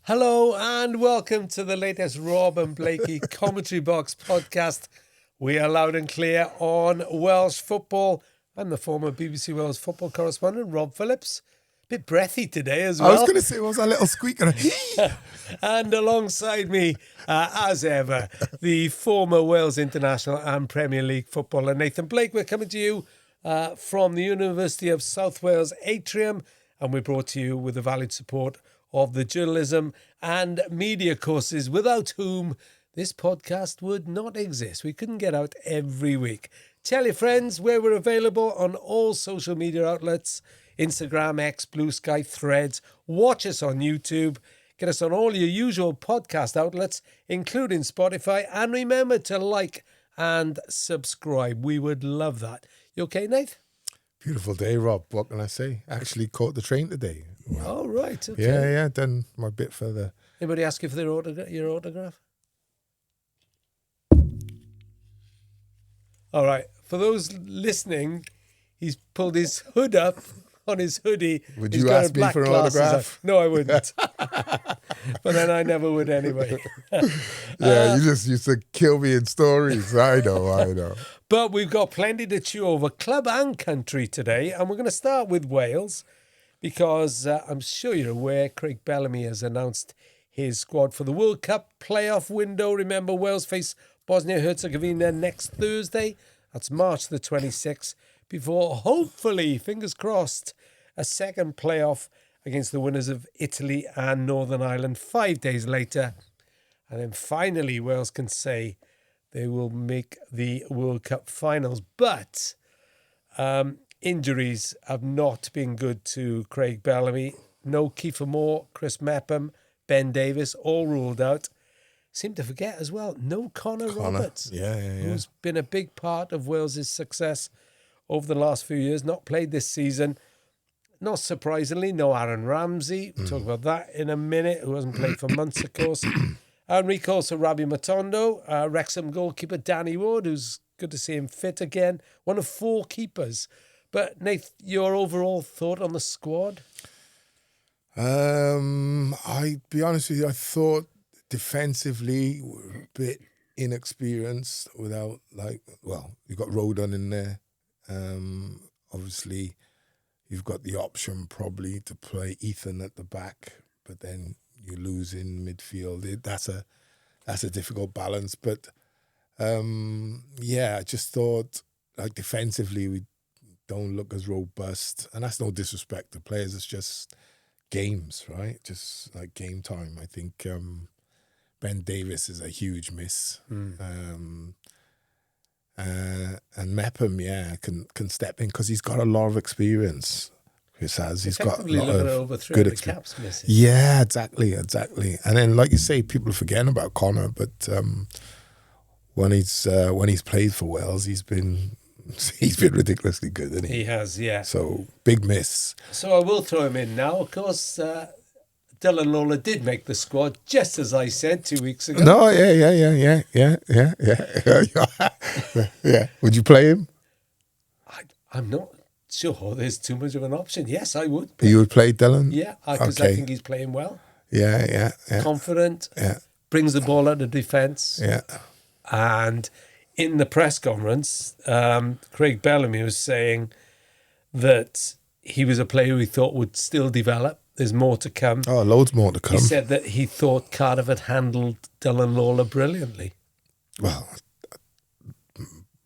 Hello and welcome to the latest Rob and Blakey Commentary Box podcast. We are loud and clear on Welsh football. I'm the former BBC Wales football correspondent, Rob Phillips. Bit breathy today as well. I was going to say, what was that little squeak? And alongside me, as ever, the former Wales International and Premier League footballer, Nathan Blake. We're coming to you from the University of South Wales Atrium, and we're brought to you with the valued support of the journalism and media courses, without whom this podcast would not exist. We couldn't get out every week. Tell your friends where we're available on all social media outlets, Instagram, X, Blue Sky, Threads. Watch us on YouTube. Get us on all your usual podcast outlets, including Spotify. And remember to like and subscribe. We would love that. You okay, Nate? Beautiful day, Rob. What can I say? Actually caught the train today. Wow. Oh, right. Okay. Yeah. Done my bit further. Anybody ask you for your autograph? All right. For those listening, he's pulled his hood up on his hoodie. Would He's you got ask me for an glasses autograph? on. No, I wouldn't. But then I never would anyway. Yeah, you just used to kill me in stories. I know. But we've got plenty to chew over, club and country today. And we're going to start with Wales because I'm sure you're aware Craig Bellamy has announced his squad for the World Cup playoff window. Remember, Wales face Bosnia-Herzegovina next Thursday. That's March the 26th. Before, hopefully, fingers crossed, a second playoff against the winners of Italy and Northern Ireland 5 days later. And then finally, Wales can say they will make the World Cup finals. But injuries have not been good to Craig Bellamy. No Kiefer Moore, Chris Mepham, Ben Davies, all ruled out. Seem to forget as well, no Connah Roberts, who's been a big part of Wales' success over the last few years, not played this season. Not surprisingly, no Aaron Ramsey. We'll talk about that in a minute, who hasn't played for months, of course. And recalls to Rabi Matondo, Wrexham goalkeeper Danny Ward, who's good to see him fit again. One of four keepers. But, Nath, your overall thought on the squad? I'd be honest with you, I thought defensively we're a bit inexperienced without, you've got Rodon in there. Obviously, you've got the option probably to play Ethan at the back, but then you lose in midfield. That's a difficult balance. But I just thought defensively we don't look as robust, and that's no disrespect to players. It's just games, right? Just like game time. I think Ben Davies is a huge miss. And Mepham, can step in because he's got a lot of experience. Chris has. He's got a lot of over good experience. Caps missing. Yeah, exactly. And then, like you say, people forget about Connah, but when he's played for Wales, he's been ridiculously good, hasn't he? He has, yeah. So big miss. So I will throw him in now. Of course, Dylan Lawlor did make the squad, just as I said 2 weeks ago. No, yeah. Would you play him? I'm not sure there's too much of an option. Yes, I would. You would play Dylan? Yeah, because I think he's playing well. Yeah. Confident. Yeah. Brings the ball out of defence. Yeah. And in the press conference, Craig Bellamy was saying that he was a player who he thought would still develop. There's more to come. Oh, loads more to come. He said that he thought Cardiff had handled Dylan Lawlor brilliantly. Well,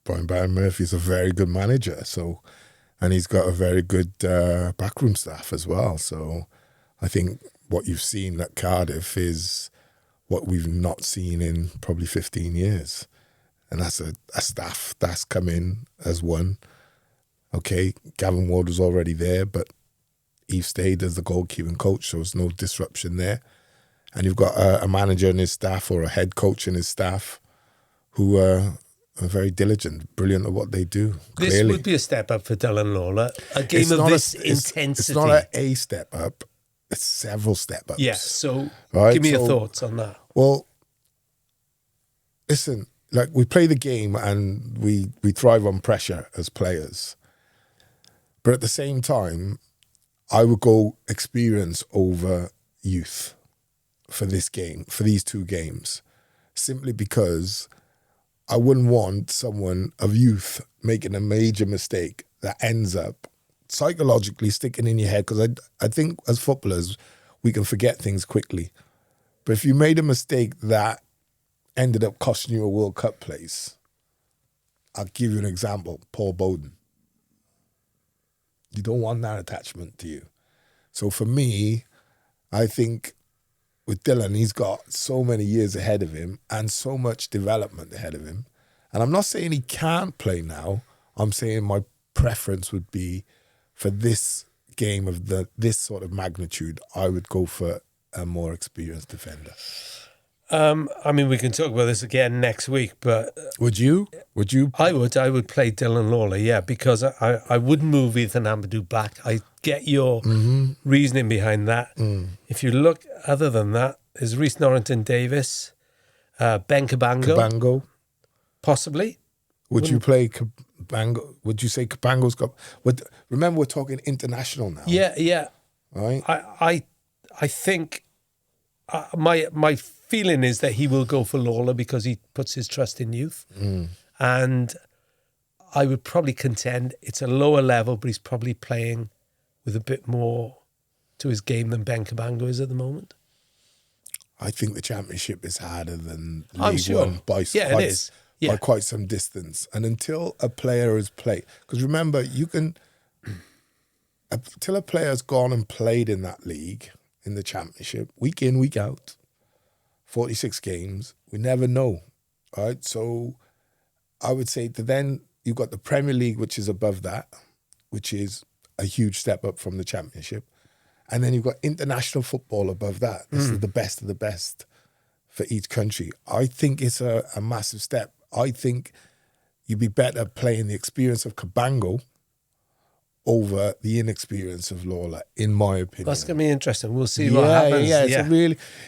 Brian Murphy's a very good manager, and he's got a very good backroom staff as well. So I think what you've seen at Cardiff is what we've not seen in probably 15 years. And that's a staff that's come in as one. Okay, Gavin Ward was already there, but he stayed as the goalkeeping coach, so there's no disruption there. And you've got a manager in his staff or a head coach in his staff who are very diligent, brilliant at what they do. This clearly would be a step up for Dylan Lawlor. A game of this intensity. It's not a step up. It's several step ups. Yeah, so right? Give me your thoughts on that. Well, listen, we play the game and we thrive on pressure as players. But at the same time, I would go experience over youth for this game, for these two games, simply because I wouldn't want someone of youth making a major mistake that ends up psychologically sticking in your head. Because I think as footballers, we can forget things quickly. But if you made a mistake that ended up costing you a World Cup place, I'll give you an example, Paul Bowden. You don't want that attachment to you. So for me, I think with Dylan, he's got so many years ahead of him and so much development ahead of him. And I'm not saying he can't play now. I'm saying my preference would be for this game of this sort of magnitude, I would go for a more experienced defender. I mean, we can talk about this again next week, but... Would you? I would play Dylan Lawlor, yeah, because I wouldn't move Ethan Ampadu back. I get your reasoning behind that. If you look, other than that, there's Reece Norrington Davies, Ben Cabango. Possibly. Would you play Cabango? Would you say Cabango's got... Remember, we're talking international now. Yeah. Right? I think my feeling is that he will go for Lawlor because he puts his trust in youth. And I would probably contend it's a lower level, but he's probably playing with a bit more to his game than Ben Cabango is at the moment. I think the Championship is harder than I'm League sure. One by quite some distance. And until a player has played... Because remember, until a player's gone and played in that league, in the Championship, week in, week out, 46 games, we never know, right? So I would say that then you've got the Premier League, which is above that, which is a huge step up from the Championship. And then you've got international football above that. This is the best of the best for each country. I think it's a massive step. I think you'd be better playing the experience of Cabango over the inexperience of Lawlor, in my opinion. That's going to be interesting. We'll see what happens. Yeah,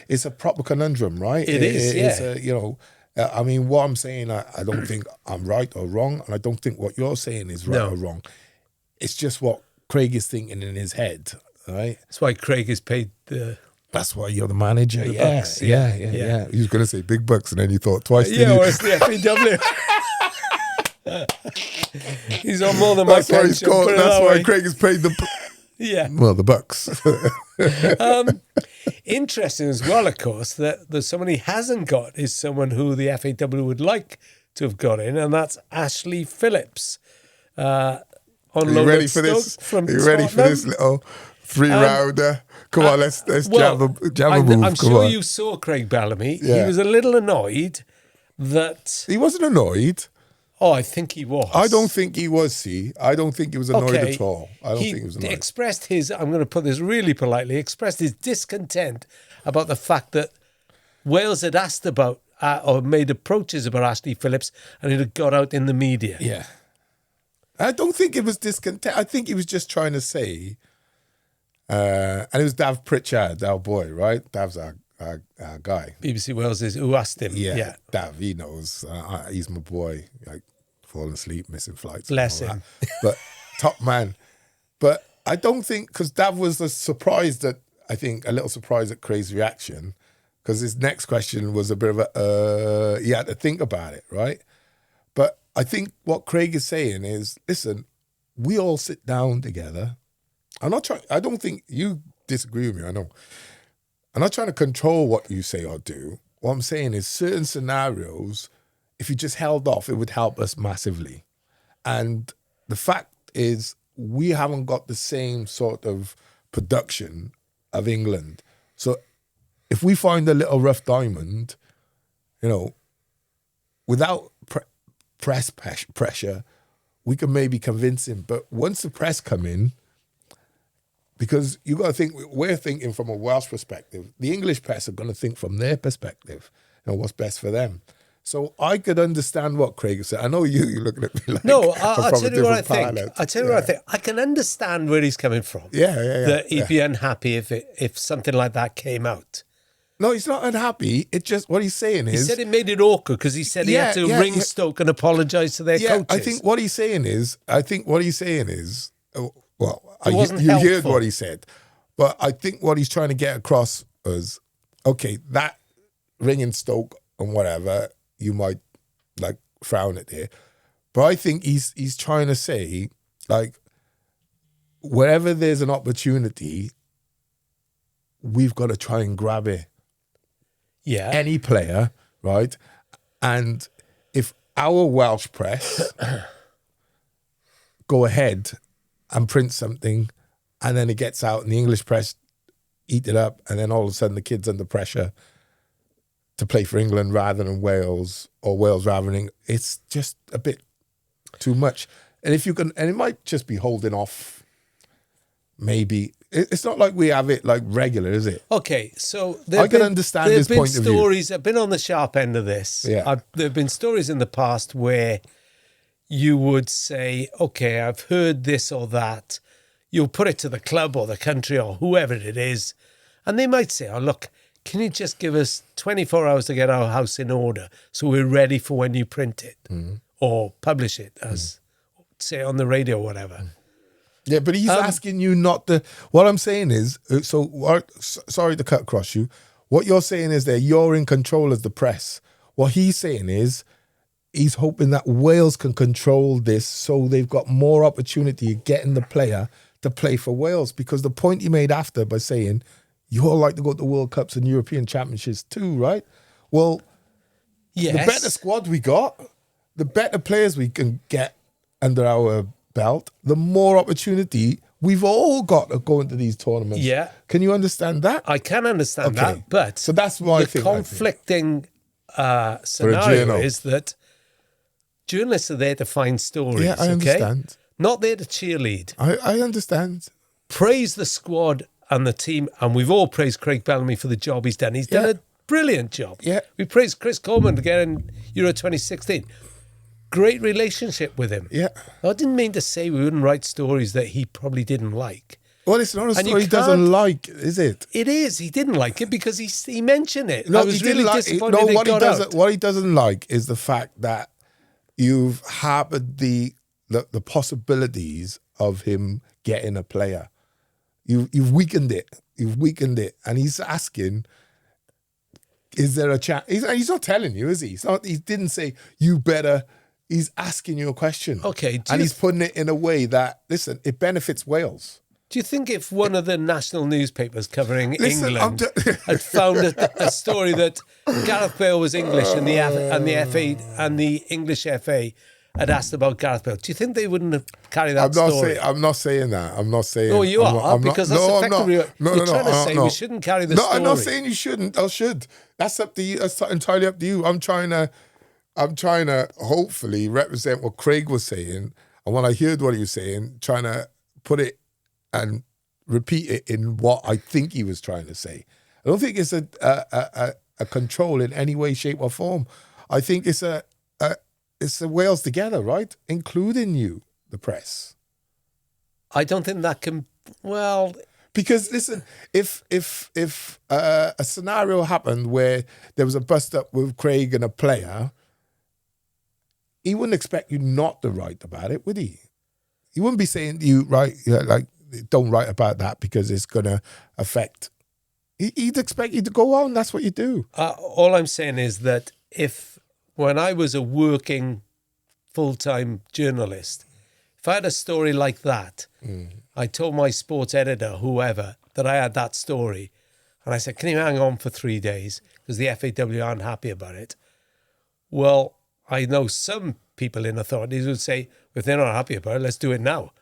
it's a proper conundrum, right? It is, yeah. It's I mean, what I'm saying, I don't think I'm right or wrong, and I don't think what you're saying is right or wrong. It's just what Craig is thinking in his head, right? That's why Craig is paid the... That's why you're the manager. The bucks, yeah. He was going to say big bucks, and then you thought twice. Yeah, or it's the FPW. He's on more than my pension. That's why Craig is paid the... Well, the bucks. Interesting as well, of course, that there's someone he hasn't got is someone who the FAW would like to have got in, and that's Ashley Phillips. Are you ready for this? Are you ready for this little 3-rounder? Come on, let's jam a move. I'm sure you saw Craig Bellamy. Yeah. He was a little annoyed that... He wasn't annoyed. Oh, I think he was. I don't think he was, I don't think he was annoyed at all. I don't think he was annoyed. He expressed his, I'm going to put this really politely, expressed his discontent about the fact that Wales had asked about or made approaches about Ashley Phillips and it had got out in the media. Yeah. I don't think it was discontent. I think he was just trying to say, and it was Dav Pritchard, our boy, right? Dav's our guy. BBC Wales is who asked him. Yeah. Dav, he knows. He's my boy. Like, falling asleep, missing flights. Bless him. But top man. But I don't think, because Dav was a little surprised at Craig's reaction, because his next question was a bit of a, he had to think about it, right? But I think what Craig is saying is, listen, we all sit down together. I don't think you disagree with me, I know. I'm not trying to control what you say or do. What I'm saying is certain scenarios, if you just held off, it would help us massively. And the fact is, we haven't got the same sort of production of England. So if we find a little rough diamond, without press pressure, we can maybe convince him. But once the press come in, because you got to think, we're thinking from a Welsh perspective. The English press are going to think from their perspective, what's best for them. So I could understand what Craig said. I know you're looking at me like... No, I'll tell you what I think. I can understand where he's coming from. Yeah. That he'd be unhappy if something like that came out. No, he's not unhappy. It's just what he's saying is... He said it made it awkward because he said he had to ring Stoke and apologise to their coaches. I think what he's saying is... Well, you heard what he said. But I think what he's trying to get across is, okay, that ringing Stoke and whatever, you might like frown at it. But I think he's trying to say, like, wherever there's an opportunity, we've got to try and grab it. Yeah. Any player, right? And if our Welsh press go ahead and print something, and then it gets out and the English press eat it up, and then all of a sudden the kid's under pressure to play for England rather than Wales, or Wales rather than England, it's just a bit too much. And if you can, and it might just be holding off. Maybe it's not like we have it like regular, is it? Okay, so I can understand his point of view. Stories. I've been on the sharp end of this. Yeah. There have been stories in the past where you would say, "Okay, I've heard this or that." You'll put it to the club or the country or whoever it is, and they might say, "Oh, look, can you just give us 24 hours to get our house in order so we're ready for when you print it or publish it as, say, on the radio or whatever." Yeah, but he's asking you not to. What I'm saying is, sorry to cut across you. What you're saying is that you're in control as the press. What he's saying is, he's hoping that Wales can control this so they've got more opportunity of getting the player to play for Wales. Because the point he made after by saying, you all like to go to World Cups and European Championships too, right? Well, yes. The better squad we got, the better players we can get under our belt, the more opportunity we've all got to go into these tournaments. Yeah. Can you understand that? I can understand that, but so that's why the conflicting scenario is that journalists are there to find stories. Yeah, I understand. Not there to cheerlead. I understand. Praise the squad and the team, and we've all praised Craig Bellamy for the job he's done. He's done a brilliant job. Yeah. We praised Chris Coleman to get in Euro 2016. Great relationship with him. Yeah. I didn't mean to say we wouldn't write stories that he probably didn't like. Well, it's not a story he doesn't like, is it? It is. He didn't like it because he mentioned it. No, I was really disappointed it what got out. What he doesn't like is the fact that you've harbored the possibilities of him getting a player. You've weakened it. You've weakened it. And he's asking, is there a chance? He's not telling you, is he? He didn't say, you better. He's asking you a question. Okay. And he's putting it in a way that, listen, it benefits Wales. Do you think if one of the national newspapers covering England had found a story that Gareth Bale was English and the FA and the English FA had asked about Gareth Bale, do you think they wouldn't have carried that story? I'm not saying that. I'm not saying. No, you are, because that's effectively what you're trying to say. No. We shouldn't carry the story. No, I'm not saying you shouldn't. I should. That's up to you. That's entirely up to you. I'm trying to hopefully represent what Craig was saying, and when I heard what he was saying, trying to put it and repeat it in what I think he was trying to say. I don't think it's a control in any way, shape, or form. I think it's a Wales together, right? Including you, the press. I don't think that can. Well, because listen, if a scenario happened where there was a bust up with Craig and a player, he wouldn't expect you not to write about it, would he? He wouldn't be saying to you, right, like, don't write about that because it's going to affect. He'd expect you to go on. That's what you do. All I'm saying is that when I was a working full-time journalist, if I had a story like that, I told my sports editor, whoever, that I had that story. And I said, can you hang on for 3 days? Because the FAW aren't happy about it. Well, I know some people in authorities would say, if they're not happy about it, let's do it now.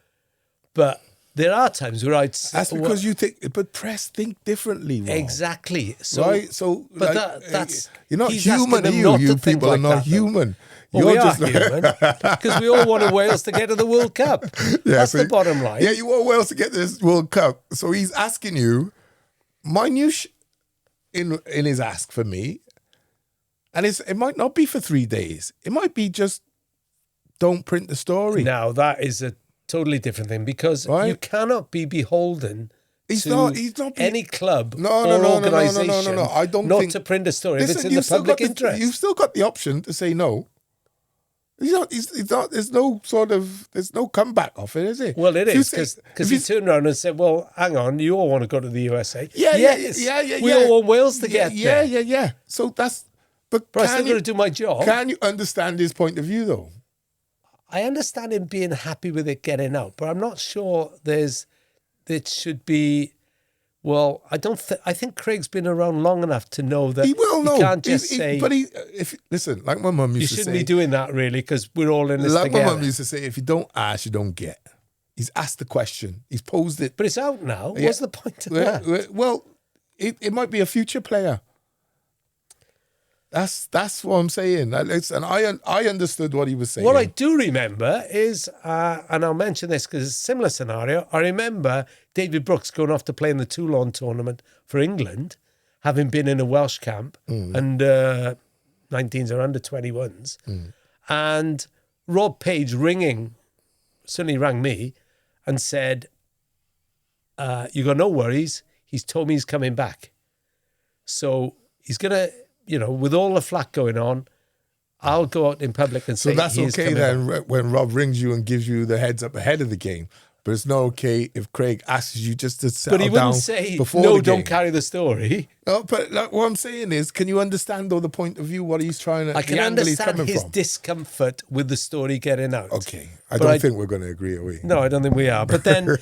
But there are times where I'd say... That's because you think... But press think differently, Rob. Exactly. So, right? So, but like, that's... You're not human, you people are not human. Well, we are human, because we all wanted Wales to get to the World Cup. That's the bottom line. Yeah, you want Wales to get to this World Cup. So he's asking you, minute in his ask for me, and it might not be for 3 days. It might be just don't print the story. Now, that is a totally different thing, because you cannot be beholden to any club or organisation I don't think to print a story if it's in the public interest. You've still got the option to say no. He's not. There's no comeback off it, is it? Well, it is because he turned around and said, "Well, hang on, you all want to go to the USA? Yeah. We all want Wales to get there. Yeah. So that's. But I still got to do my job. Can you understand his point of view, though? I understand him being happy with it getting out, but I'm not sure it should be. Well, I think Craig's been around long enough to know that he will know. He can't just say. But listen, like my mum used to say, you shouldn't be doing that really because we're all in this together. Like my mum used to say, if you don't ask, you don't get. He's asked the question. He's posed it. But it's out now. Yeah. What's the point of that? Well, it might be a future player. That's what I'm saying. And I understood what he was saying. What I do remember is, and I'll mention this because it's a similar scenario, I remember David Brooks going off to play in the Toulon tournament for England, having been in a Welsh camp, under 19s or under 21s, and Rob Page suddenly rang me and said, you got no worries, he's told me he's coming back. So he's going to... with all the flack going on, I'll go out in public and say, so that's okay then when Rob rings you and gives you the heads up ahead of the game. But it's not okay if Craig asks you just to settle down. But he wouldn't say, no, don't carry the story. No, but what I'm saying is, can you understand, though, the point of view, what he's trying to... I can understand his discomfort with the story getting out. Okay. I don't think we're going to agree, are we? No, I don't think we are. But then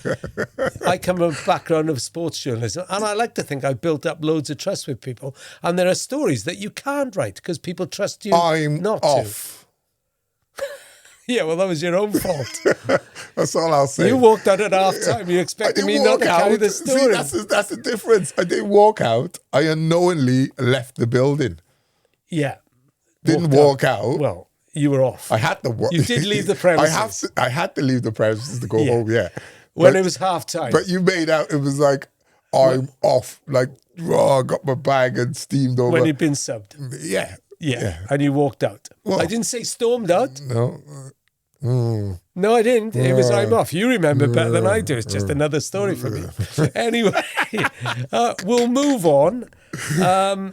I come from a background of sports journalism, and I like to think I built up loads of trust with people. And there are stories that you can't write because people trust you not off. to. Yeah, well, that was your own fault. That's all I'll say. You walked out at half time. You expected me not to carry the story. See, that's the difference. I didn't walk out. I unknowingly left the building. Yeah. Didn't walk out. Well, you were off. I had to walk. You did leave the premises. I had to leave the premises to go home, yeah. When it was half time. But you made out it was like, I'm off. Like, I got my bag and steamed over. When you'd been subbed. Yeah. And you walked out. Well, I didn't say stormed out. No. No, I didn't. It was I'm off. You remember better than I do. It's just another story for me. Anyway, we'll move on.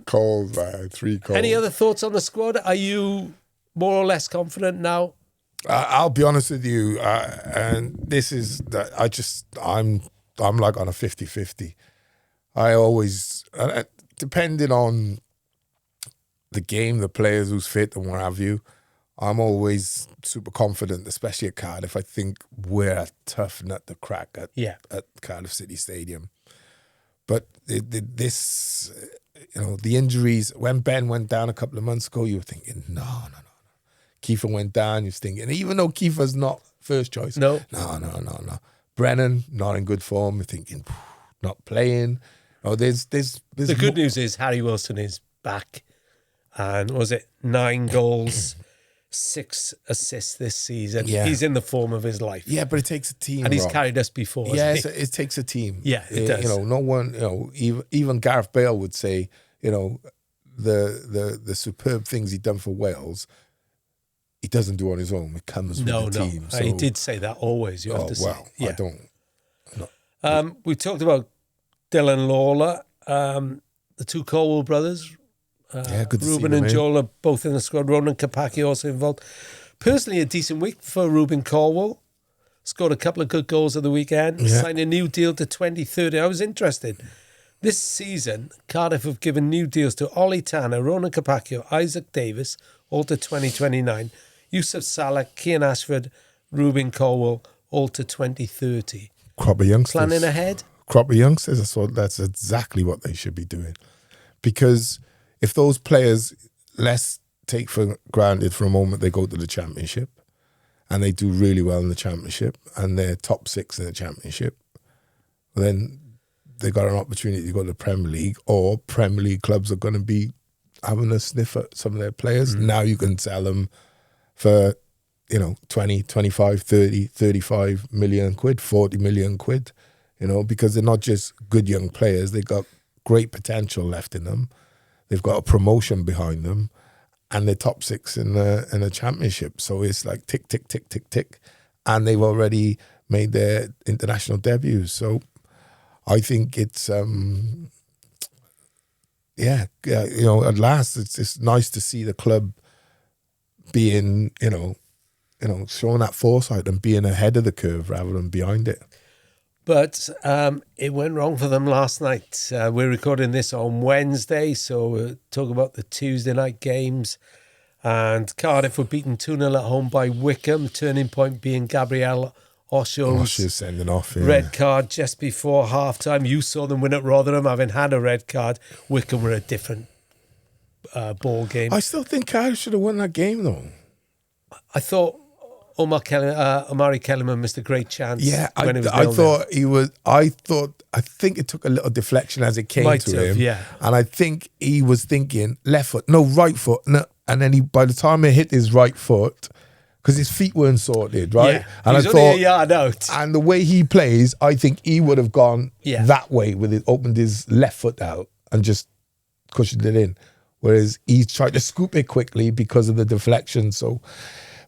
Calls, man. 3 calls. Any other thoughts on the squad? Are you more or less confident now? I'll be honest with you, and this is that I'm like on a 50-50. I always, depending on the game, the players who's fit and what have you, I'm always super confident, especially at Cardiff. I think we're a tough nut to crack at Cardiff City Stadium. But this, the injuries, when Ben went down a couple of months ago, you were thinking, no. Kiefer went down, you're thinking, even though Kiefer's not first choice. No. Brennan, not in good form, you're thinking, not playing. There's the good news is Harry Wilson is back. And was it 9 goals, 6 assists this season? Yeah. He's in the form of his life. Yeah, but it takes a team. And he's carried us before. Yeah, it takes a team. Yeah, it does. No one, even Gareth Bale would say, the superb things he'd done for Wales, he doesn't do on his own. It comes with the team. So, he did say that always. You have to say. I don't. No. We talked about Dylan Lawlor, the 2 Colwell brothers. Good to Ruben see and them, Joel are both in the squad. Ronan Kapaki also involved. Personally, a decent week for Ruben Colwell. Scored a couple of good goals at the weekend. Yeah. Signed a new deal to 2030. I was interested. This season, Cardiff have given new deals to Ollie Tanner, Ronan Kapaki, Isaac Davies, all to 2029. Yusuf Salah, Cian Ashford, Ruben Colwell, all to 2030. Crop of youngsters. Planning ahead? Crop of youngsters. That's exactly what they should be doing. Because if those players, let's take for granted for a moment, they go to the Championship and they do really well in the Championship and they're top 6 in the Championship, then they got an opportunity to go to the Premier League, or Premier League clubs are going to be having a sniff at some of their players. Now you can sell them for, 20, 25, 30, 35 million quid, 40 million quid, because they're not just good young players. They got great potential left in them. They've got a promotion behind them, and they're top 6 in the Championship. So it's like tick, tick, tick, tick, tick, and they've already made their international debuts. So I think it's at last it's nice to see the club being showing that foresight and being ahead of the curve rather than behind it. But it went wrong for them last night. We're recording this on Wednesday, so we'll talk about the Tuesday night games. And Cardiff were beaten 2-0 at home by Wycombe, turning point being Gabriel Osho's sending off, red card just before half-time. You saw them win at Rotherham, having had a red card. Wycombe were a different ball game. I still think Cardiff should have won that game, though. I thought Omari Kellerman missed a great chance. Yeah, when it was I 0-0. thought he was. I think it took a little deflection as it came Might to have, him. yeah. And I think he was thinking left foot, no, right foot. No, and then by the time it hit his right foot, because his feet weren't sorted, right? Yeah, and he was only a yard out. And the way he plays, I think he would have gone that way with it, opened his left foot out and just cushioned it in. Whereas he tried to scoop it quickly because of the deflection. So,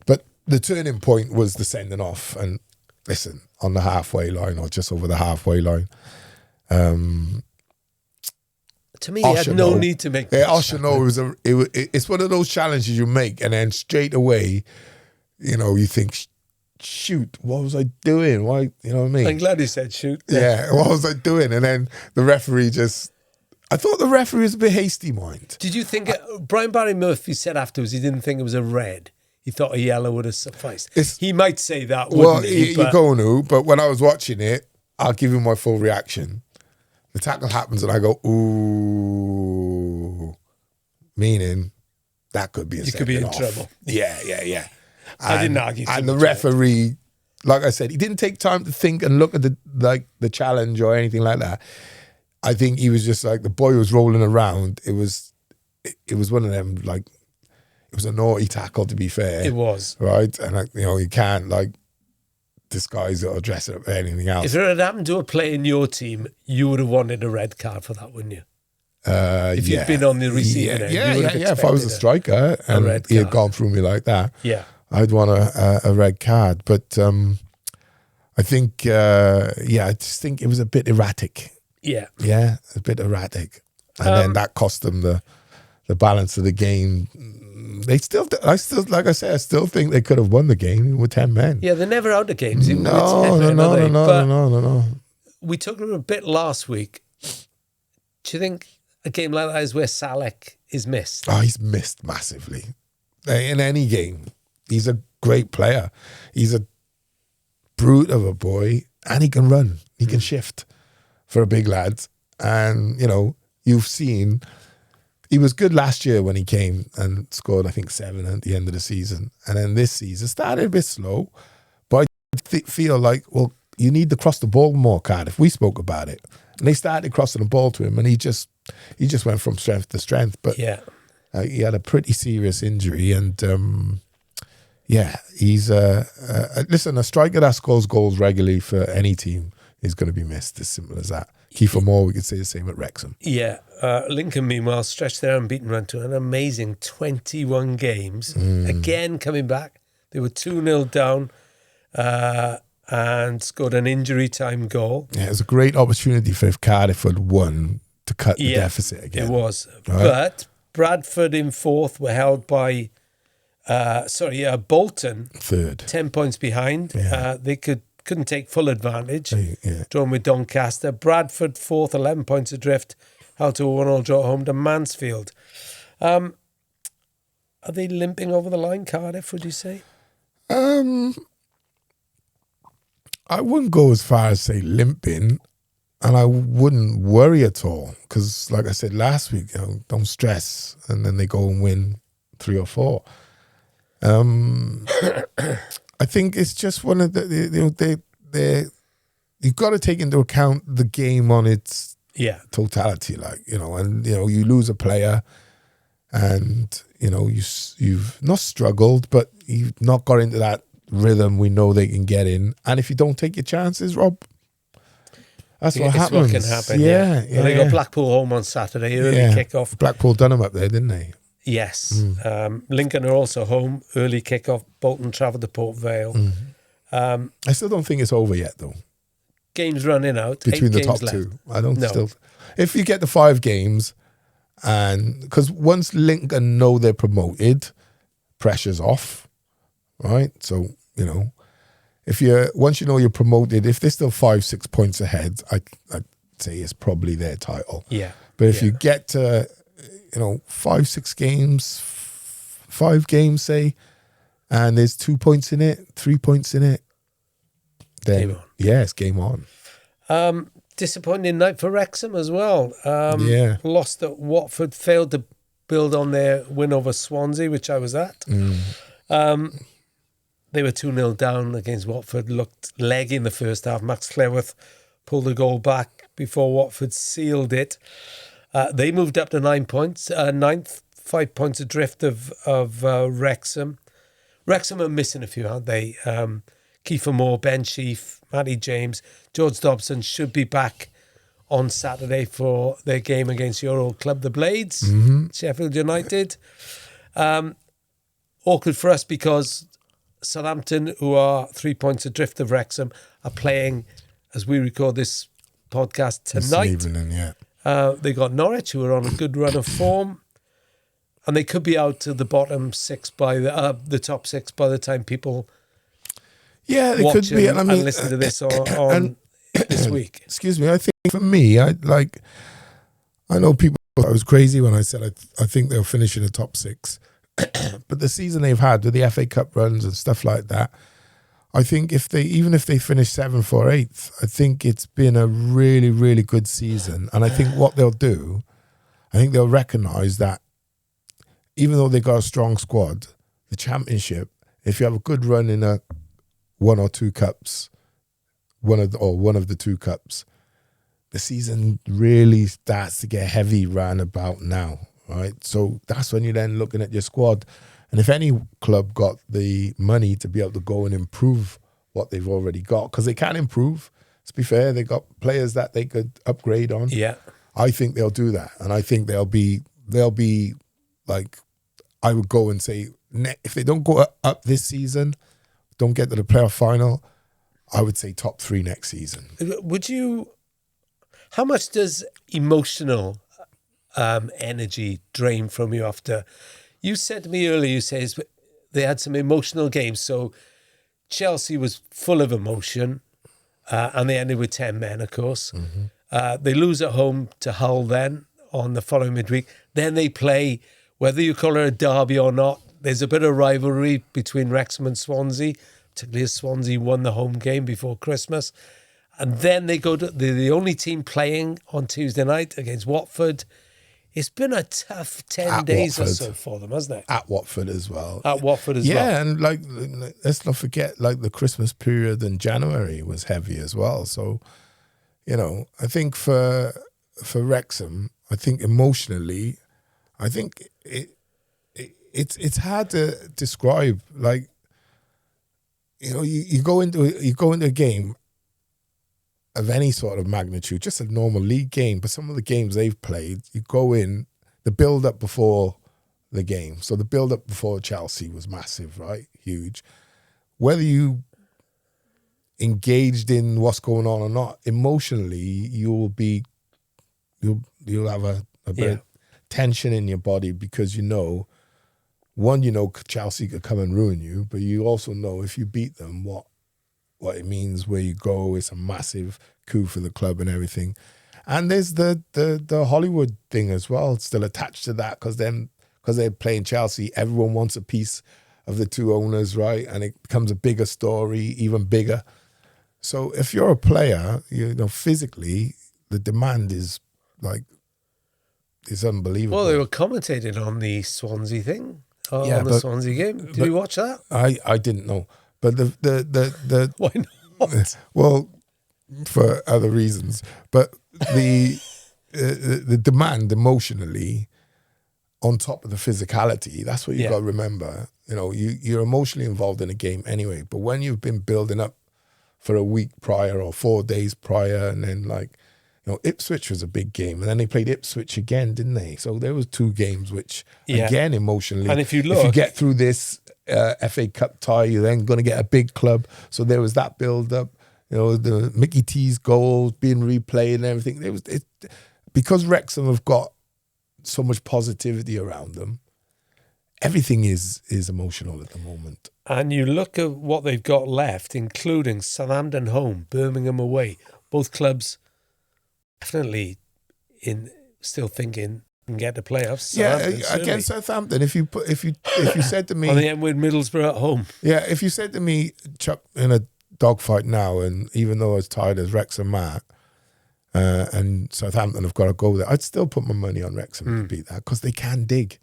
but the turning point was the sending off. And listen, on the halfway line or just over the halfway line. To me, he had no need to make. Yeah, Oshono it's one of those challenges you make, and then straight away, you think, shoot, what was I doing? Why, you know what I mean? I'm glad he said shoot. Yeah, what was I doing? And then the referee I thought the referee was a bit hasty, mind. Did you think Brian Barry Murphy said afterwards he didn't think it was a red? He thought a yellow would have sufficed. He might say that, wouldn't he? You're going to, but when I was watching it, I'll give you my full reaction. The tackle happens and I go, ooh, meaning that could be a you could be in trouble. Yeah. I didn't argue too And the much referee, like I said, he didn't take time to think and look at the challenge or anything like that. I think he was just like, the boy was rolling around. It was one of them, like, it was a naughty tackle, to be fair. It was. Right? And, you can't, like, disguise it or dress it up or anything else. If it had happened to a player in your team, you would have wanted a red card for that, wouldn't you? If you'd been on the receiving end, you would have If I was a striker and he had gone through me like that, I'd want a red card. But I think, I just think it was a bit erratic. Yeah, a bit erratic, and then that cost them the balance of the game. I still think they could have won the game with 10 men. Yeah, they're never out of games. No. We took them a bit last week. Do you think a game like that is where Salek is missed? Oh, he's missed massively. In any game, he's a great player. He's a brute of a boy, and he can run. He can shift for a big lad. And, you've seen... He was good last year when he came and scored, I think, 7 at the end of the season. And then this season started a bit slow. But I feel like, well, you need to cross the ball more, Cardiff. We spoke about it. And they started crossing the ball to him, and he just went from strength to strength. But he had a pretty serious injury. And, he's... listen, a striker that scores goals regularly for any team is going to be missed, as simple as that. Kiefer Moore, we could say the same at Wrexham. Yeah. Lincoln, meanwhile, stretched their unbeaten run to an amazing 21 games. Again, coming back. They were 2-0 down and scored an injury time goal. Yeah, it was a great opportunity for if Cardiff had won to cut the deficit again. It was. Right? But Bradford in fourth were held by, Bolton. Third. 10 points behind. Yeah. They couldn't take full advantage. Drawn with Doncaster. Bradford fourth, 11 points adrift. Held to a 1-1 draw at home to Mansfield. Are they limping over the line, Cardiff, would you say? I wouldn't go as far as say limping, and I wouldn't worry at all, because like I said last week, don't stress, and then they go and win 3 or 4. I think it's just one of the you've got to take into account the game on its totality, and you lose a player, and you've not struggled, but you've not got into that rhythm we know they can get in, and if you don't take your chances, Rob, that's what happens. What can happen. Yeah. They got Blackpool home on Saturday, early kick-off. Blackpool done them up there, didn't they? Yes. Lincoln are also home, early kick-off. Bolton travelled to Port Vale. I still don't think it's over yet, though. Games running out. Between the top 2. I don't still... If you get the 5 games, and because once Lincoln know they're promoted, pressure's off. right? So, if once you're promoted, if they're still 5-6 points ahead, I'd say it's probably their title. Yeah. But if you get to, 5-6 games, 5 games, say, and there's 2 points in it, 3 points in it, then Game on. yeah, it's game on. Disappointing night for Wrexham as well. Lost at Watford, failed to build on their win over Swansea, which I was at. They were 2-0 down against Watford, looked leggy in the first half. Max Cleworth pulled the goal back before Watford sealed it. They moved up to 9 points, ninth, 5 points adrift of Wrexham. Wrexham are missing a few, aren't they? Kiefer Moore, Ben Sheaf, Matty James, George Dobson should be back on Saturday for their game against your old club, the Blades, Sheffield United. Awkward for us because Southampton, who are 3 points adrift of Wrexham, are playing, as we record this podcast, tonight. This evening, yeah. They got Norwich, who are on a good run of form, and they could be out to the bottom six by the top six by the time people they watch could be. and listen to this on this week. Excuse me. I think for me, I know people thought I was crazy when I said I think they'll finish in the top 6, but the season they've had with the FA Cup runs and stuff like that, I think even if they finish 7th or 8th, I think it's been a really, really good season. And I think what they'll do, I think they'll recognise that even though they got a strong squad, the Championship, if you have a good run in a 1 or 2 cups, one of the 2 cups, the season really starts to get heavy round about now, right? So that's when you're then looking at your squad. And if any club got the money to be able to go and improve what they've already got, because they can improve, to be fair, they got players that they could upgrade on. Yeah. I think they'll do that. And I think they'll be like, I would go and say, if they don't go up this season, don't get to the playoff final, I would say top 3 next season. How much does emotional energy drain from you after? You said to me earlier, you said they had some emotional games. So Chelsea was full of emotion, and they ended with 10 men, of course. They lose at home to Hull then on the following midweek. Then they play, whether you call it a derby or not, there's a bit of rivalry between Wrexham and Swansea, particularly as Swansea won the home game before Christmas. And then they go to the only team playing on Tuesday night against Watford. It's been a tough 10 days Watford. Or so for them, hasn't it? At Watford as well. Yeah, and let's not forget, the Christmas period in January was heavy as well. So, I think for Wrexham, I think emotionally, I think it's hard to describe. You go into a game of any sort of magnitude, just a normal league game, but some of the games they've played, you go in, the build-up before the game. So the build-up before Chelsea was massive, right? Huge. Whether you engaged in what's going on or not, emotionally, you'll have a bit of tension in your body because Chelsea could come and ruin you, but you also know if you beat them, what it means, where you go. It's a massive coup for the club and everything. And there's the Hollywood thing as well, still attached to that, because they're playing Chelsea, everyone wants a piece of the 2 owners, right? And it becomes a bigger story, even bigger. So if you're a player, physically, the demand is unbelievable. Well, they were commentating on the Swansea thing, the Swansea game. Did you watch that? I didn't know. But the Why not? Well, for other reasons. But the demand emotionally, on top of the physicality, that's what you've got to remember. You're emotionally involved in a game anyway. But when you've been building up for a week prior or 4 days prior, and then Ipswich was a big game, and then they played Ipswich again, didn't they? So there was 2 games which, again, emotionally, and if you get through this FA Cup tie, you're then going to get a big club. So there was that build-up, the Mickey T's goals being replayed and everything. Because Wrexham have got so much positivity around them, everything is emotional at the moment. And you look at what they've got left, including Southampton home, Birmingham away. Both clubs definitely still thinking can get the playoffs. Against Southampton. If you said to me on the end with Middlesbrough at home, if you said to me, Chuck, in a dogfight now, and even though as tired as Wrexham are, and Southampton have got to go there, I'd still put my money on Wrexham to beat that, because they can dig.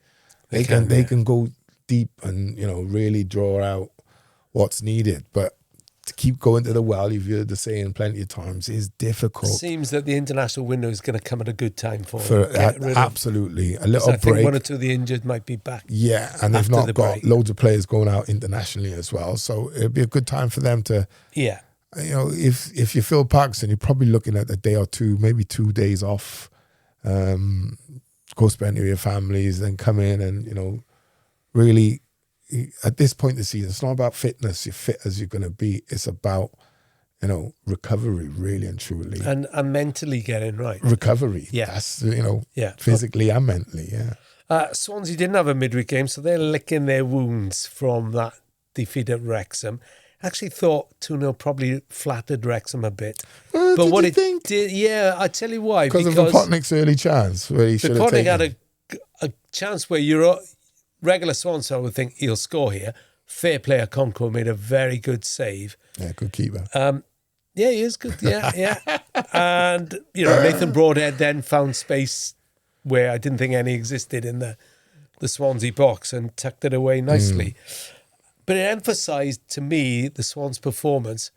They can go deep and really draw out what's needed. But to keep going to the well, you've heard the saying plenty of times, is difficult. It seems that the international window is going to come at a good time for absolutely a little break. I think one or two of the injured might be back. Yeah, and they've not got loads of players going out internationally as well, so it'd be a good time for them to. Yeah, if you Phil Parkinson, you're probably looking at a day or two, maybe 2 days off. Go spend with your families, then come in and really. At this point in the season, it's not about fitness. You're fit as you're going to be. It's about, recovery, really and truly. And mentally getting right. Recovery. Yeah. That's, physically and mentally, yeah. Swansea didn't have a midweek game, so they're licking their wounds from that defeat at Wrexham. Actually thought 2-0 probably flattered Wrexham a bit. But what did you think? I tell you why. Because of Potnick's early chance where he should have taken. Potnick had a chance where regular Swansea would think he'll score here. Fair player Concord made a very good save. Yeah, good keeper. Yeah, he is good. Yeah. And, Nathan Broadhead then found space where I didn't think any existed in the Swansea box and tucked it away nicely. But it emphasised to me the Swans' performance.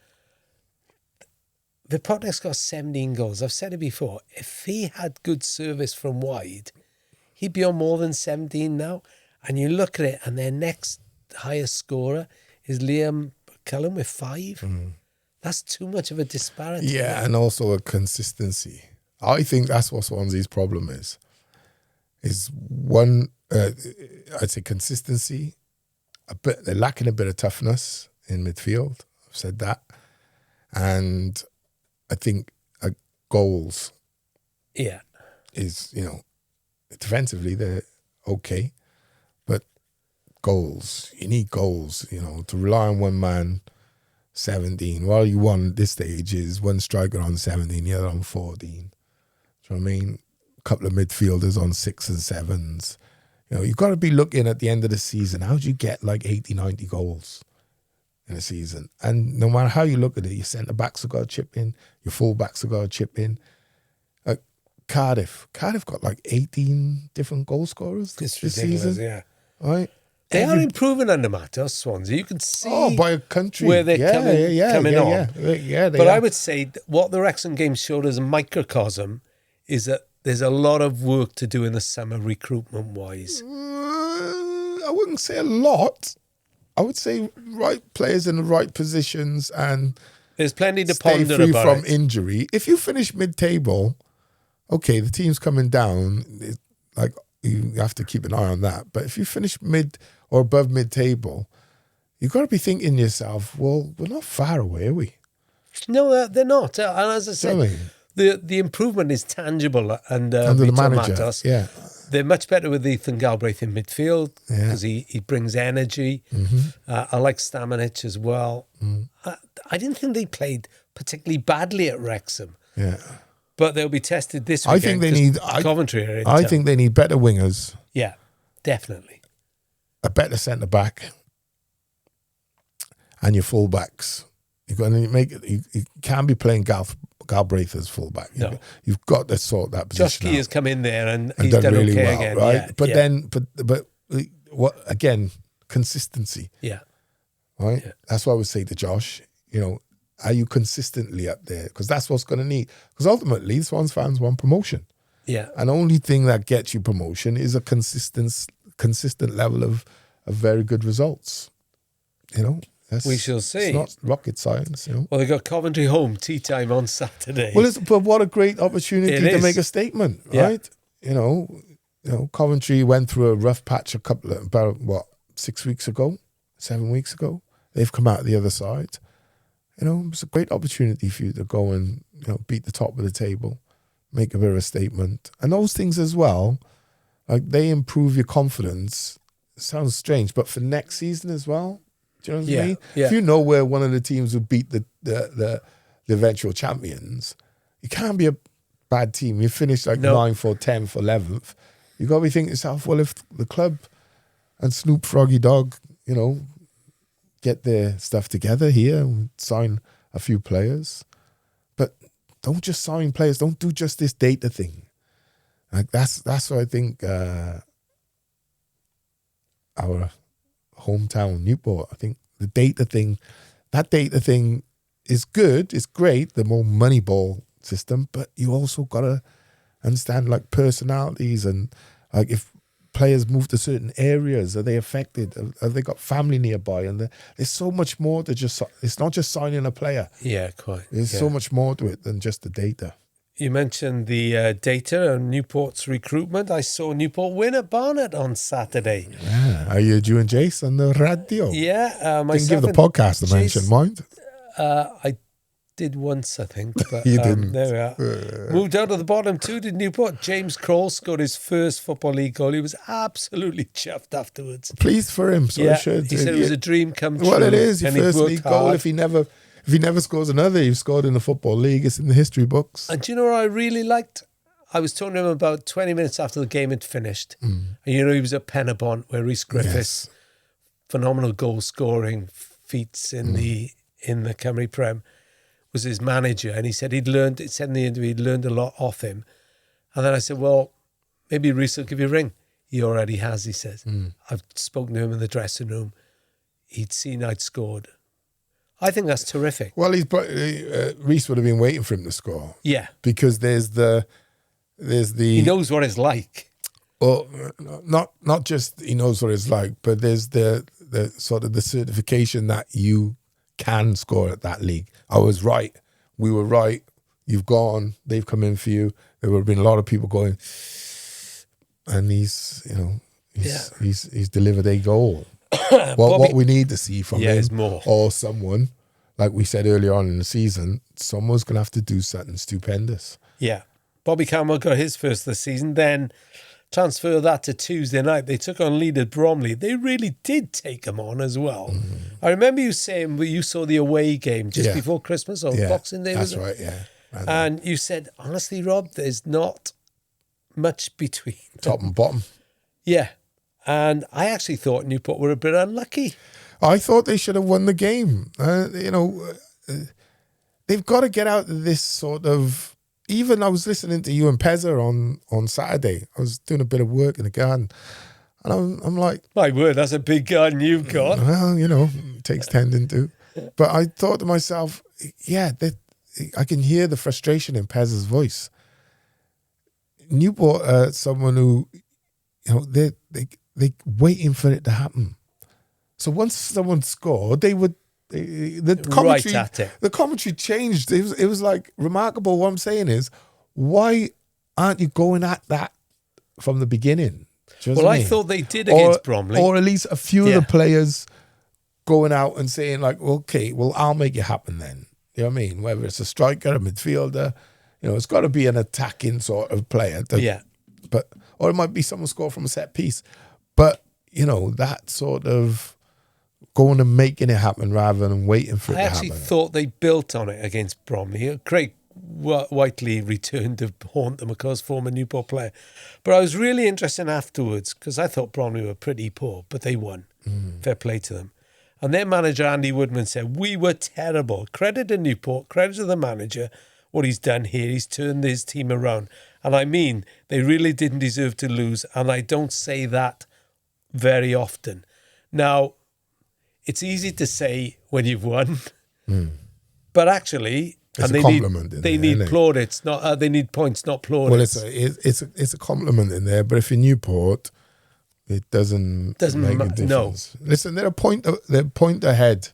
Potnick's got 17 goals. I've said it before. If he had good service from wide, he'd be on more than 17 now. And you look at it, and their next highest scorer is Liam Cullen with 5. That's too much of a disparity. Yeah, and also a consistency. I think that's what Swansea's problem is. Is one, I'd say consistency. They're lacking a bit of toughness in midfield. I've said that. And I think goals. Yeah. Is, defensively, they're okay. Goals. You need goals, to rely on one man, 17. Well, you won at this stage is one striker on 17, the other on 14. Do you know what I mean? A couple of midfielders on 6 and 7s. You've got to be looking at the end of the season. How do you get like 80, 90 goals in a season? And no matter how you look at it, your centre-backs have got to chip in, your full-backs have got to chip in. Cardiff got like 18 different goal scorers this season. Yeah. Right? They are improving under Matos, Swansea. You can see by a country where they're coming on. Yeah, but I would say what the Wrexham game showed as a microcosm is that there's a lot of work to do in the summer recruitment-wise. I wouldn't say a lot. I would say right players in the right positions and there's plenty to stay ponder free about from injury. If you finish mid-table, okay, the team's coming down. You have to keep an eye on that. But if you finish mid or above mid-table, you've got to be thinking to yourself, well, we're not far away, are we? No, they're not. And as I said, the improvement is tangible under the manager. Matos. Yeah. They're much better with Ethan Galbraith in midfield because he brings energy. I like Stamanic as well. I didn't think they played particularly badly at Wrexham. Yeah. But they'll be tested this weekend. I think they need Coventry are in I think they need better wingers. Yeah, definitely. A better centre back, and your fullbacks. You're going to make it. You can't be playing Galbraith as fullback. You've got to sort that position. Josh Key has come in there and he's done done really okay well, again, right? But what again? Consistency. Yeah. Right. Yeah. That's what I would say to Josh. Are you consistently up there? Because that's what's going to need. Because ultimately, Swans fans want promotion. Yeah. And the only thing that gets you promotion is a consistent level of very good results. We shall see. It's not rocket science. Well, they got Coventry home tea time on Saturday. Well, but what a great opportunity to make a statement, right? Yeah. Coventry went through a rough patch about 6 weeks ago, 7 weeks ago. They've come out the other side. It's a great opportunity for you to go and beat the top of the table, make a bit of a statement, and those things as well. Like they improve your confidence sounds strange, but for next season as well. Do you know what I mean? Yeah. If you know where one of the teams will beat the eventual champions, it can't be a bad team. You finish like 9th or 10th or 11th. You got to be thinking to yourself, well, if the club and Snoop Froggy Dog, you know, get their stuff together here and sign a few players, but don't just sign players. Don't do just this data thing. Like that's what I think our hometown Newport. I think the data thing, that data thing is good. It's great. The more Moneyball system, but you also gotta understand like personalities and like if players move to certain areas, are they affected? Have they got family nearby? And there's so much more to just. It's not just signing a player. Yeah, quite. There's so much more to it than just the data. You mentioned the data and Newport's recruitment. I saw Newport win at Barnet on Saturday. Yeah. Are you and Jace on the radio? Yeah. Didn't give the podcast a mention, mind? I did once, I think. But, You didn't. There we are. Moved out of the bottom two, did Newport. James Kroll scored his first Football League goal. He was absolutely chuffed afterwards. Pleased for him. So yeah, I should. he said it was a dream come true. Well, it is. Your and first league goal. hard. If he never scores another, you've scored in the Football League. It's in the history books. And do you know what I really liked? I was talking to him about 20 minutes after the game had finished. And you know, he was at Penabont where Rhys Griffiths, phenomenal goal scoring feats in the Cymru Prem, was his manager. And he said it said in the interview, he'd learned a lot off him. And then I said, well, maybe Rhys will give you a ring. He already has, he says. I've spoken to him in the dressing room. He'd seen I'd scored. I think that's terrific. Well, Rhys would have been waiting for him to score. Yeah. Because there's the He knows what it's like. Well, not just he knows what it's like, but there's the sort of the certification that you can score at that league. I was right. We were right. You've gone. They've come in for you. There would have been a lot of people going, and he's delivered a goal. What we need to see from him is more. or someone, like we said earlier on in the season, someone's going to have to do something stupendous. Yeah. Bobby Campbell got his first this season. Then transfer that to Tuesday night. They took on leader Bromley. They really did take him on as well. I remember you saying you saw the away game just before Christmas or Boxing Day. That's right, yeah. And you said, honestly, Rob, there's not much between top and bottom. Yeah. And I actually thought Newport were a bit unlucky. I thought they should have won the game. They've got to get out of this sort of... Even I was listening to you and Pezza on Saturday. I was doing a bit of work in the garden. And I'm like... My word, that's a big garden you've got. Well, it takes tending to. But I thought to myself, I can hear the frustration in Pez's voice. Newport, someone who, they waiting for it to happen. So once someone scored, they would... The commentary, right at it. The commentary changed. It was like remarkable. What I'm saying is, why aren't you going at that from the beginning? Well, I thought they did against Bromley. Or at least a few of the players going out and saying like, okay, well, I'll make it happen then. You know what I mean? Whether it's a striker, a midfielder, it's got to be an attacking sort of player. Or it might be someone score from a set piece. But, that sort of going and making it happen rather than waiting for it to happen. I actually thought they built on it against Bromley. Craig Whiteley returned to haunt them, of course, former Newport player. But I was really interested afterwards because I thought Bromley were pretty poor, but they won. Fair play to them. And their manager, Andy Woodman, said, we were terrible. Credit to Newport, credit to the manager, what he's done here. He's turned his team around. And I mean, they really didn't deserve to lose. And I don't say that very often. Now, it's easy to say when you've won, but actually, it's a compliment. They need plaudits, not they need points, not plaudits. Well, it's a compliment in there, but if you're Newport, it doesn't make a difference. No. Listen, they're a point ahead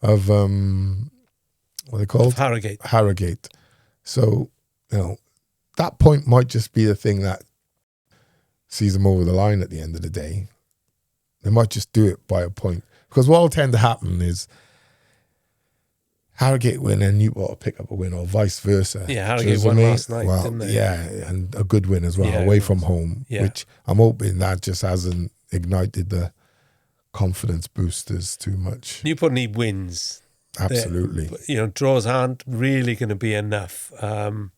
of what are they called? Harrogate. So that point might just be the thing that sees them over the line at the end of the day. They might just do it by a point. Because what will tend to happen is Harrogate win and Newport will pick up a win or vice versa. Yeah, Harrogate won last night, didn't they? Yeah, and a good win as well, away from home, which I'm hoping that just hasn't ignited the confidence boosters too much. Newport need wins. Absolutely. Draws aren't really going to be enough. And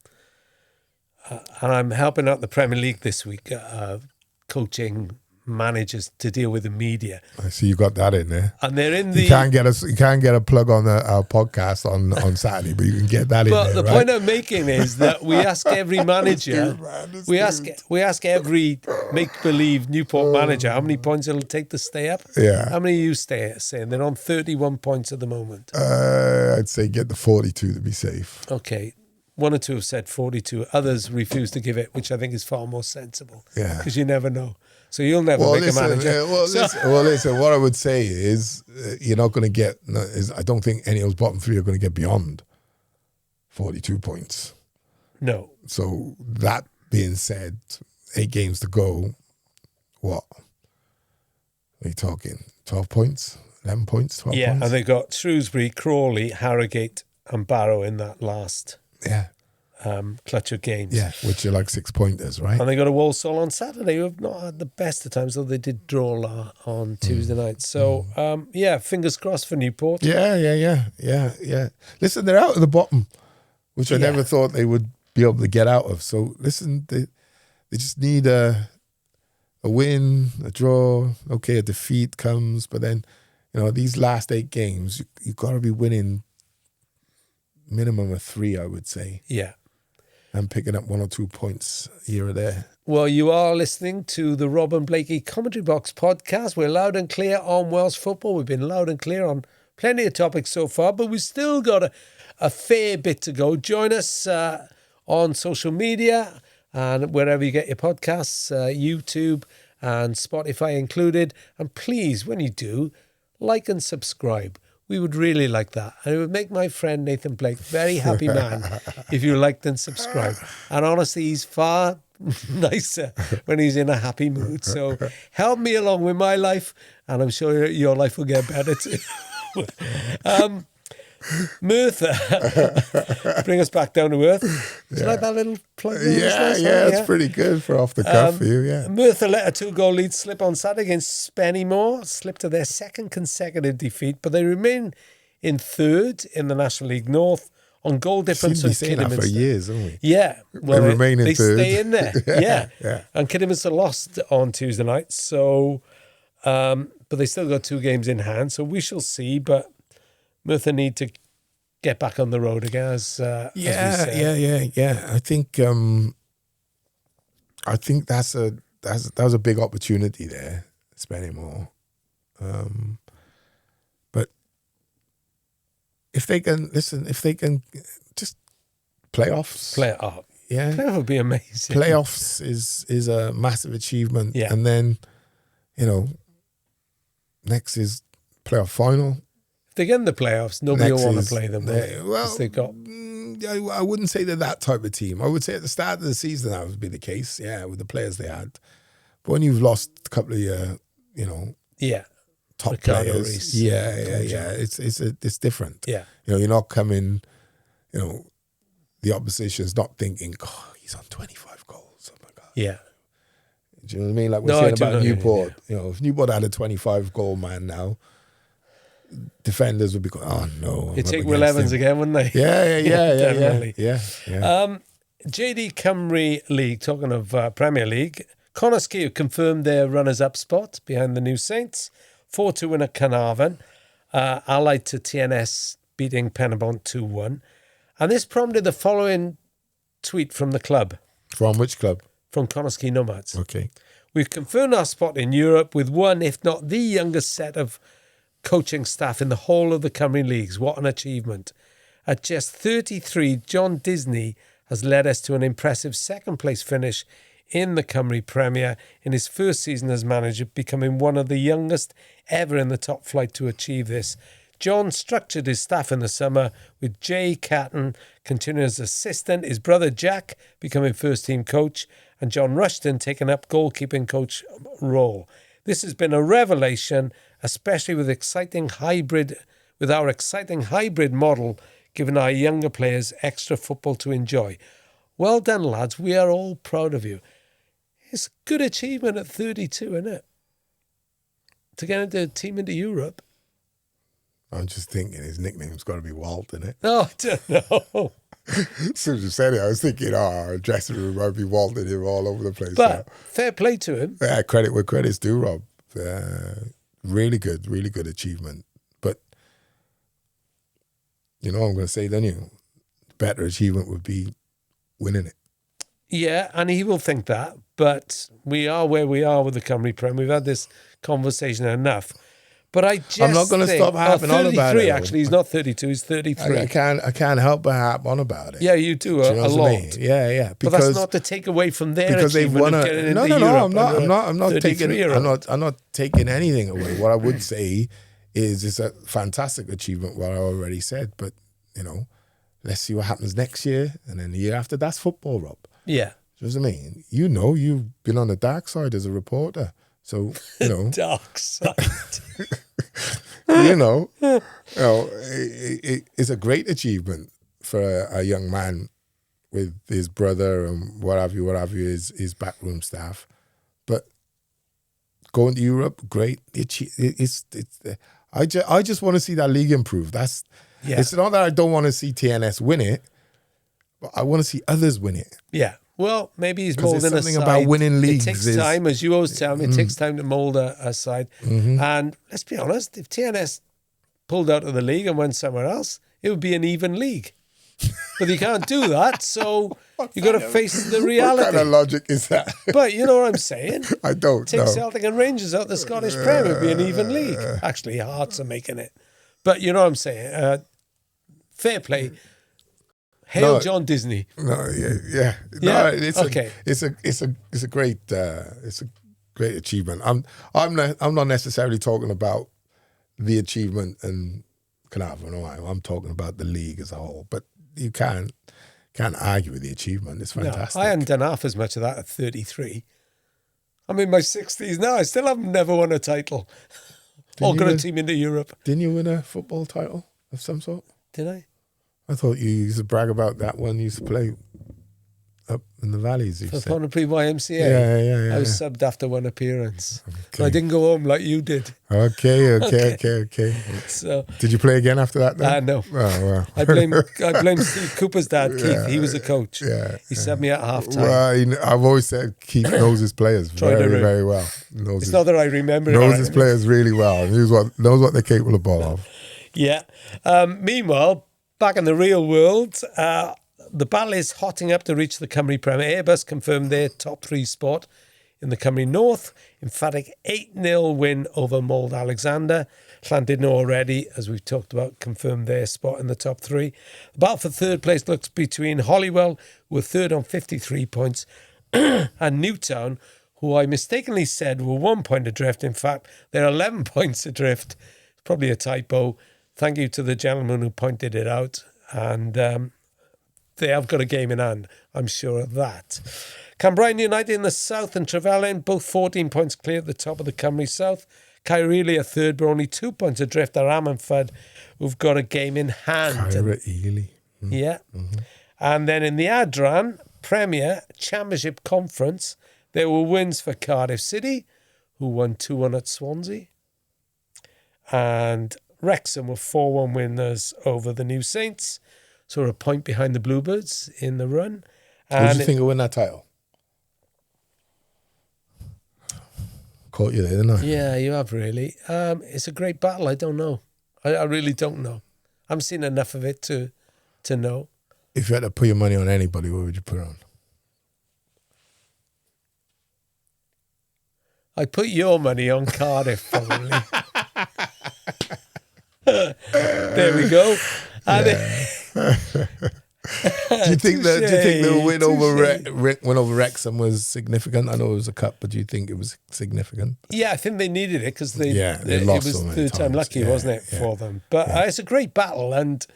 I'm helping out the Premier League this week, coaching managers to deal with the media. I see you got that in there. And they're in the... You can't get a plug on our podcast on Saturday, but you can get that in there. But the point I'm making is that we ask every manager, we ask every make-believe Newport manager how many points it'll take to stay up. Yeah. How many are you saying? They're on 31 points at the moment. I'd say get the 42 to be safe. Okay. One or two have said 42. Others refuse to give it, which I think is far more sensible. Yeah. Because you never know. So you'll never make a manager. Listen, what I would say is you're not going to get... I don't think any of those bottom three are going to get beyond 42 points. No. So that being said, 8 games to go, what? Are you talking? 12 points? 11 points? 12 points? Yeah, and they got Shrewsbury, Crawley, Harrogate and Barrow in that last clutch of games. Yeah, which are like 6-pointers, right? And they got a Walsall on Saturday, who have not had the best of times, though they did draw on Tuesday night. So, fingers crossed for Newport. Yeah. Listen, they're out of the bottom, which I never thought they would be able to get out of. So, listen, they just need a win, a draw. Okay, a defeat comes, but then, these last 8 games, you've got to be winning minimum of 3, I would say. Yeah. And picking up 1 or 2 points here or there. Well, you are listening to the Rob and Blakey Commentary Box podcast. We're loud and clear on Welsh football. We've been loud and clear on plenty of topics so far, but we've still got a fair bit to go. Join us on social media and wherever you get your podcasts, YouTube and Spotify included. And please, when you do, like and subscribe. We would really like that. And it would make my friend Nathan Blake very happy man if you liked and subscribed. And honestly, he's far nicer when he's in a happy mood. So help me along with my life, and I'm sure your life will get better too. Merthyr, bring us back down to earth. Do you like that little plug? It's pretty good for off the cuff for you, yeah. Merthyr let a 2-goal lead slip on Saturday against Spennymoor, slipped to their second consecutive defeat, but they remain in third in the National League North on goal difference. We've been saying that for years, haven't we? Yeah. Well, they remain in third. They stay in there, yeah. And Kidderminster lost on Tuesday night, so, but they still got 2 games in hand, so we shall see, but Merthyr need to get back on the road again, as we said. Yeah. I think that was a big opportunity there, Spennymoor. But if they can just playoffs, playoff would be amazing. Playoffs is a massive achievement, and then next is playoff final. If they get in the playoffs, nobody will want to play them. I wouldn't say they're that type of team. I would say at the start of the season that would be the case, with the players they had. But when you've lost a couple of your, top Ricardo players, Reece, it's different. Yeah, you're not coming. The opposition's not thinking, "Oh, he's on 25 goals." Oh my God. Yeah. Do you know what I mean? Like we're saying about Newport. If Newport had a 25 goal man now, defenders would be going, "Oh no!" You'd take Will Evans again, wouldn't they? Yeah, definitely. Yeah. JD Cymru League. Talking of Premier League, Connah confirmed their runners-up spot behind the New Saints. 4-2 win at Carnarvon, allied to TNS beating Penabont 2-1, and this prompted the following tweet from the club. From which club? From Connah Nomads. Okay. We've confirmed our spot in Europe with one, if not the youngest set of coaching staff in the whole of the Cymru leagues. What an achievement. At just 33, John Disney has led us to an impressive second-place finish in the Cymru Premier in his first season as manager, becoming one of the youngest ever in the top flight to achieve this. John structured his staff in the summer with Jay Catton continuing as assistant, his brother Jack becoming first-team coach, and John Rushton taking up goalkeeping coach role. This has been a revelation, especially with our exciting hybrid model, giving our younger players extra football to enjoy. Well done, lads. We are all proud of you. It's a good achievement at 32, isn't it? to get into team into Europe. I'm just thinking his nickname's got to be Walt, innit? Oh, I don't know. As soon as you said it, I was thinking, dressing room might be Walt in him all over the place. But fair play to him. Yeah, credit where credit's due, Rob. Really good achievement. But you know what I'm going to say, don't you? Better achievement would be winning it. Yeah, and he will think that. But we are where we are with the Cymru Premier. We've had this conversation enough. But I'm not going to stop harping on about it. 33, actually. He's not 32, he's 33. I can't help but harp on about it. Yeah, you do a lot. I mean? Yeah. But that's not to take away from their because they've won a No. I'm not taking anything away. What I would say is it's a fantastic achievement. What I already said, but let's see what happens next year, and then the year after. That's football, Rob. Yeah, do you know what I mean? You've been on the dark side as a reporter. So, dark side. It's a great achievement for a young man with his brother and what have you, his backroom staff. But going to Europe, great. I just want to see that league improve. It's not that I don't want to see TNS win it, but I want to see others win it. Yeah. Well, maybe he's moulding a side. There's something about winning leagues. It takes time, as you always tell me. It takes time to mould a side. Mm-hmm. And let's be honest, if TNS pulled out of the league and went somewhere else, it would be an even league. But you can't do that, so you've got to face the reality. What kind of logic is that? But you know what I'm saying? I don't know. Take Celtic and Rangers out the Scottish Premier, it would be an even league. Actually, Hearts are making it. But you know what I'm saying? Fair play. Hail John Disney. No, yeah. No, it's a great achievement. I'm not necessarily talking about the achievement and Connah. I'm talking about the league as a whole. But you can't argue with the achievement. It's fantastic. No, I hadn't done half as much of that at 33. I'm in my 60s now. I still haven't never won a title. Or got a team into Europe. Didn't you win a football title of some sort? Did I? I thought you used to brag about that one you used to play up in the valleys. For Coventry YMCA? Yeah. I was subbed after one appearance. Okay. I didn't go home like you did. Okay. So, did you play again after that? No. Oh, well. I blame Steve Cooper's dad, Keith. He was a coach. Yeah. He subbed me at half time. Well, I've always said Keith knows his players very well. It's not that I remember it. Knows his players really well. Knows what they're capable of. Yeah. Meanwhile, back in the real world, the battle is hotting up to reach the Cymru Premier. Airbus confirmed their top 3 spot in the Cymru North. Emphatic 8-0 win over Mould Alexander. Llandudno already, as we've talked about, confirmed their spot in the top 3. The battle for third place looks between Holywell, who were third on 53 points, and Newtown, who I mistakenly said were 1 point adrift. In fact, they're 11 points adrift. It's probably a typo. Thank you to the gentleman who pointed it out. And they have got a game in hand, I'm sure of that. Cambrian United in the south and Trevelyan, both 14 points clear at the top of the Cymru South. Caerhili are third, but only 2 points adrift are Ammanford, who've got a game in hand. Caerhili. Yeah. Mm-hmm. And then in the Adran Premier Championship Conference, there were wins for Cardiff City, who won 2-1 at Swansea. And Wrexham were 4-1 winners over the New Saints, so we're a point behind the Bluebirds in the run. Who do you think will win that title? Caught you there, didn't I? Yeah, you have really. It's a great battle. I don't know. I really don't know. I haven't seen enough of it to know. If you had to put your money on anybody, what would you put it on? I'd put your money on Cardiff, probably. There we go. And do you think the win over Wrexham was significant? I know it was a cup, but do you think it was significant? Yeah, I think they needed it because they lost. It was so third time lucky, wasn't it, for them? But it's a great battle, and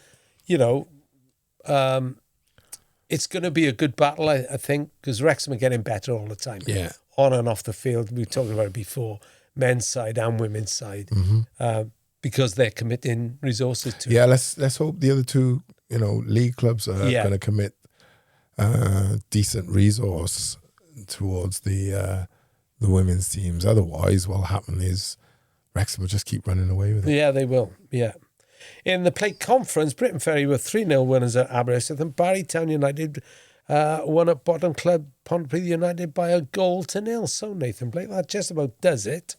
it's going to be a good battle, I think, because Wrexham are getting better all the time. Yeah, on and off the field. We've talked about it before, men's side and women's side, because they're committing resources to it. Yeah, let's hope the other two, league clubs are going to commit decent resource towards the women's teams. Otherwise, what'll happen is Wrexham will just keep running away with it. Yeah, they will. Yeah. In the Plate Conference, Britain Ferry were 3-0 winners at Aberystwyth, and Barrytown United won at bottom club Pontypridd United by a 0-0. So, Nathan Blake, that just about does it.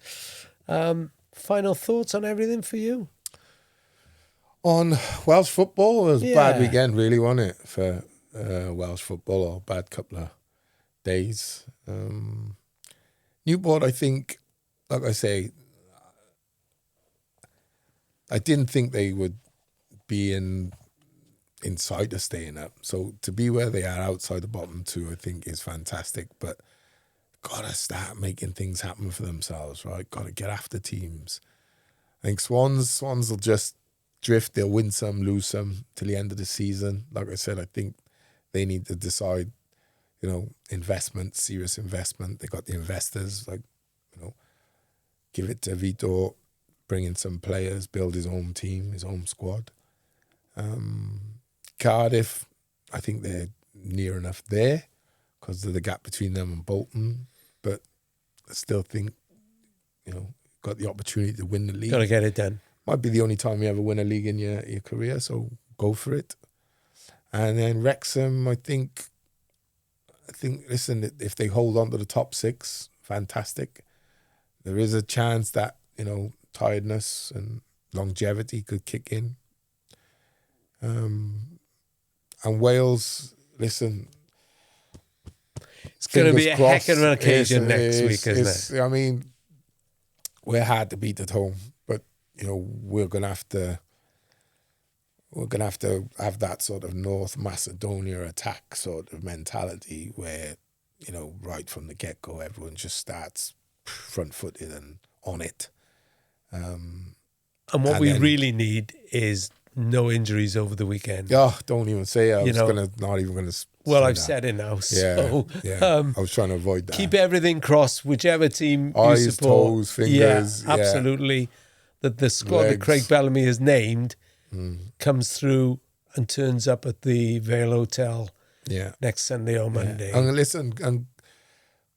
Final thoughts on everything for you? On Welsh football, it was a Yeah. bad weekend, really, wasn't it, for Welsh football, or a bad couple of days. Newport, I think, like I say, I didn't think they would be inside of staying up. So to be where they are outside the bottom two, I think is fantastic. But got to start making things happen for themselves, right? Got to get after teams. I think Swans will just drift. They'll win some, lose some till the end of the season. Like I said, I think they need to decide, investment, serious investment. They got the investors, give it to Vitor, bring in some players, build his own team, his own squad. Cardiff, I think they're near enough there because of the gap between them and Bolton. But I still think, got the opportunity to win the league. Got to get it done. Might be the only time you ever win a league in your career, so go for it. And then Wrexham, I think, listen, if they hold on to the top six, fantastic. There is a chance that, tiredness and longevity could kick in. And Wales, listen, it's going to be a crossed, heck of an occasion next week, isn't it? I mean, we're hard to beat at home, but we're gonna have to have that sort of North Macedonia attack sort of mentality where right from the get go everyone just starts front footed and on it. And what we really need is no injuries over the weekend. Oh, don't even say it. Not even gonna. Well, I've said it now. So, I was trying to avoid that. Keep everything crossed, whichever team Eyes, you support. toes, fingers. Yeah, absolutely. That the squad Legs. that Craig Bellamy has named comes through and turns up at the Vale Hotel next Sunday or Monday. And listen, and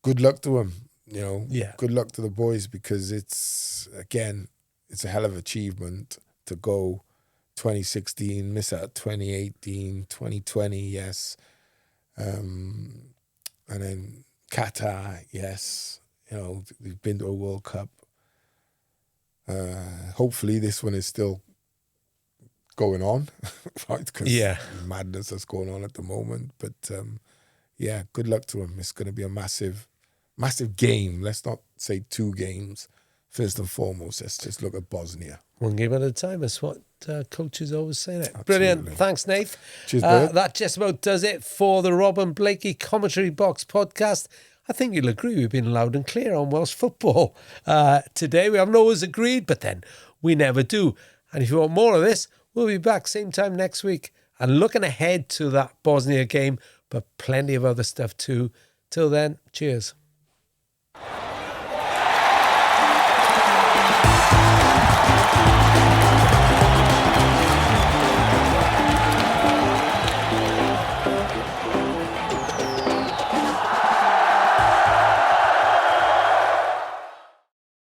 good luck to him. Good luck to the boys, because it's a hell of an achievement to go 2016, miss out 2018, 2020, yes. And then Qatar, yes. We've been to a World Cup. Hopefully this one is still going on, right? Because madness that's going on at the moment. But good luck to him. It's going to be a massive game. Let's not say 2 games. First and foremost, let's just look at Bosnia. One game at a time. That's what coaches always say. Absolutely. Brilliant. Thanks, Nath. Cheers, bud. That just about does it for the Rob and Blakey Commentary Box podcast. I think you'll agree we've been loud and clear on Welsh football today. We haven't always agreed, but then we never do. And if you want more of this, we'll be back same time next week. And looking ahead to that Bosnia game, but plenty of other stuff too. Till then, cheers.